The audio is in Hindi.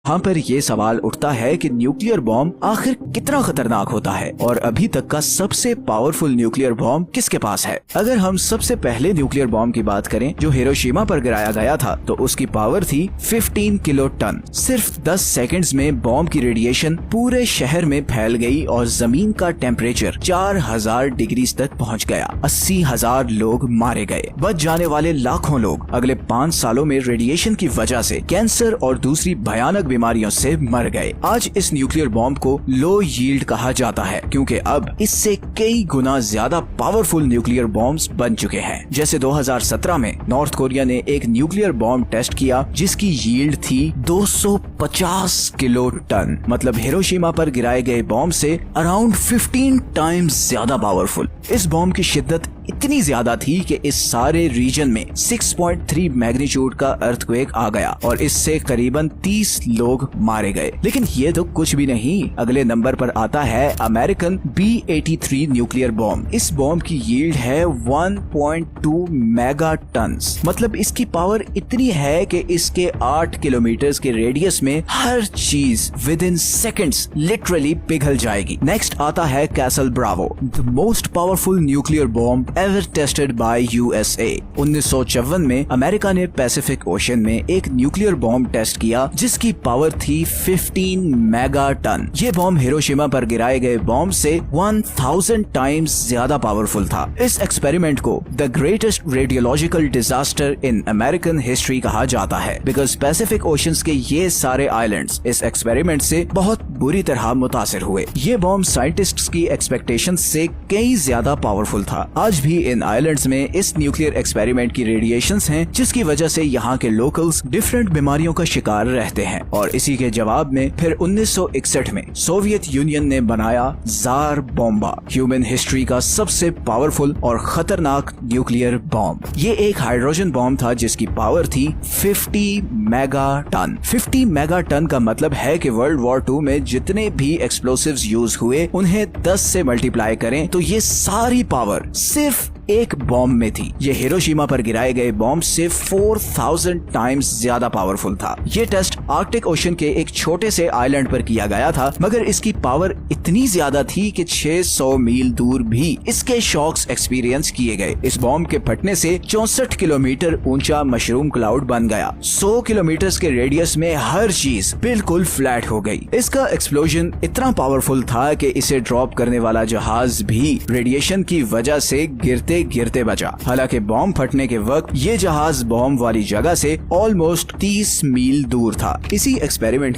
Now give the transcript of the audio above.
यहाँ पर ये सवाल उठता है कि न्यूक्लियर बॉम्ब आखिर कितना खतरनाक होता है और अभी तक का सबसे पावरफुल न्यूक्लियर बॉम्ब किसके पास है। अगर हम सबसे पहले न्यूक्लियर बॉम्ब की बात करें जो हिरोशिमा पर गिराया गया था, तो उसकी पावर थी 15 किलो टन। सिर्फ 10 सेकंड्स में बॉम्ब की रेडिएशन पूरे शहर में फैल गई और जमीन का टेम्परेचर 4000 डिग्री तक पहुँच गया। 80,000 लोग मारे गए। बच जाने वाले लाखों लोग अगले 5 सालों में रेडिएशन की वजह से कैंसर और दूसरी भयानक बीमारियों से मर गए। आज इस न्यूक्लियर बॉम्ब को लो यील्ड कहा जाता है क्योंकि अब इससे कई गुना ज्यादा पावरफुल न्यूक्लियर बॉम्ब्स बन चुके हैं। जैसे 2017 में नॉर्थ कोरिया ने एक न्यूक्लियर बॉम्ब टेस्ट किया जिसकी यील्ड थी 250 किलो टन, मतलब हिरोशिमा पर गिराए गए बॉम्ब से अराउंड 15 टाइम्स ज्यादा पावरफुल। इस बॉम्ब की शिद्दत इतनी ज्यादा थी कि इस सारे रीजन में 6.3 मैग्नीट्यूड का अर्थक्वेक आ गया और इससे करीबन 30 लोग मारे गए। लेकिन ये तो कुछ भी नहीं। अगले नंबर पर आता है अमेरिकन B-83 न्यूक्लियर बॉम्ब। इस बॉम्ब की यील्ड है 1.2 मेगा टन्स, मतलब इसकी पावर इतनी है कि इसके 8 किलोमीटर के रेडियस में हर चीज विद इन सेकेंड्स लिटरली पिघल जाएगी। नेक्स्ट आता है castle Bravo, the most powerful nuclear bomb ever tested by USA। 1954 में अमेरिका ने पैसिफिक ओशन में एक न्यूक्लियर बॉम्ब टेस्ट किया जिसकी पावर थी 15 मेगा टन। ये बॉम्ब हिरोशिमा पर गिराए गए बॉम्ब से 1000 टाइम्स ज्यादा पावरफुल था। इस एक्सपेरिमेंट को the greatest radiological disaster in American history कहा जाता है बिकॉज पैसिफिक ओशंस के ये सारे आइलैंड्स इस एक्सपेरिमेंट से बहुत बुरी तरह मुतासिर हुए। ये बॉम्ब साइंटिस्ट्स की एक्सपेक्टेशंस से कई ज्यादा पावरफुल था। आज भी इन आइलैंड्स में इस न्यूक्लियर एक्सपेरिमेंट की रेडिएशंस हैं जिसकी वजह से यहाँ के लोकल्स डिफरेंट बीमारियों का शिकार रहते हैं। और इसी के जवाब में फिर 1961 में सोवियत यूनियन ने बनाया जार बॉम्बा, ह्यूमन हिस्ट्री का सबसे पावरफुल और खतरनाक न्यूक्लियर बॉम्ब। ये एक हाइड्रोजन बॉम्ब था जिसकी पावर थी 50 मेगा टन। 50 मेगा टन का मतलब है कि वर्ल्ड वॉर 2 में जितने भी एक्सप्लोसिव्स यूज हुए उन्हें 10 से मल्टीप्लाई करें तो ये सारी पावर सिर्फ एक बॉम्ब में थी। ये हिरोशिमा पर गिराए गए बॉम्ब से 4000 टाइम्स ज्यादा पावरफुल था। ये टेस्ट आर्कटिक ओशन के एक छोटे से आइलैंड पर किया गया था, मगर इसकी पावर इतनी ज्यादा थी कि 600 मील दूर भी इसके शॉक्स एक्सपीरियंस किए गए। इस बॉम्ब के फटने से 64 किलोमीटर ऊंचा मशरूम क्लाउड बन गया। 100 किलोमीटर के रेडियस में हर चीज बिल्कुल फ्लैट हो गई। इसका एक्सप्लोजन इतना पावरफुल था कि इसे ड्रॉप करने वाला जहाज भी रेडिएशन की वजह से गिरते बचा। हालांकि बॉम्ब फटने के वक्त ये जहाज बॉम्ब वाली जगह से ऑलमोस्ट 30 मील दूर था। इसी एक्सपेरिमेंट